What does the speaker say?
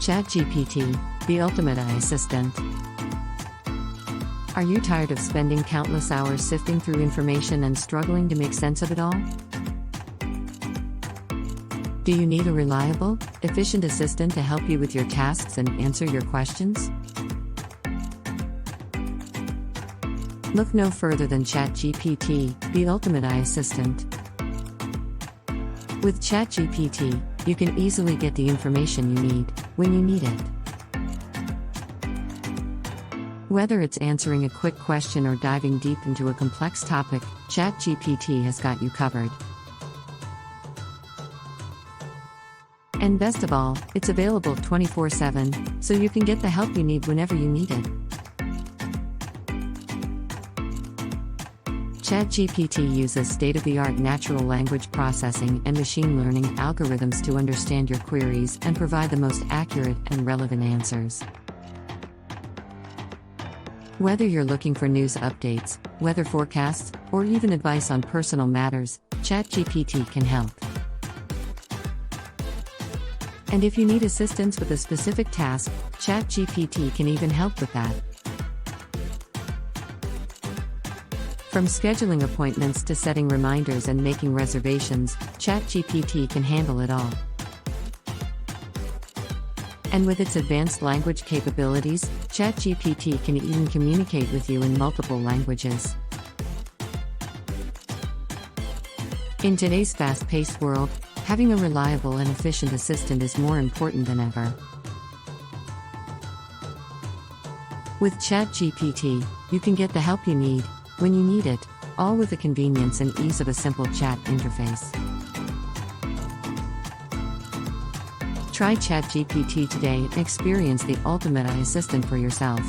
ChatGPT, the ultimate AI assistant. Are you tired of spending countless hours sifting through information and struggling to make sense of it all? Do you need a reliable, efficient assistant to help you with your tasks and answer your questions? Look no further than ChatGPT, the ultimate AI assistant. With ChatGPT, you can easily get the information you need, when you need it. Whether it's answering a quick question or diving deep into a complex topic, ChatGPT has got you covered. And best of all, it's available 24/7, so you can get the help you need whenever you need it. ChatGPT uses state-of-the-art natural language processing and machine learning algorithms to understand your queries and provide the most accurate and relevant answers. Whether you're looking for news updates, weather forecasts, or even advice on personal matters, ChatGPT can help. And if you need assistance with a specific task, ChatGPT can even help with that. From scheduling appointments to setting reminders and making reservations, ChatGPT can handle it all. And with its advanced language capabilities, ChatGPT can even communicate with you in multiple languages. In today's fast-paced world, having a reliable and efficient assistant is more important than ever. With ChatGPT, you can get the help you need, when you need it, all with the convenience and ease of a simple chat interface. Try ChatGPT today and experience the ultimate AI assistant for yourself.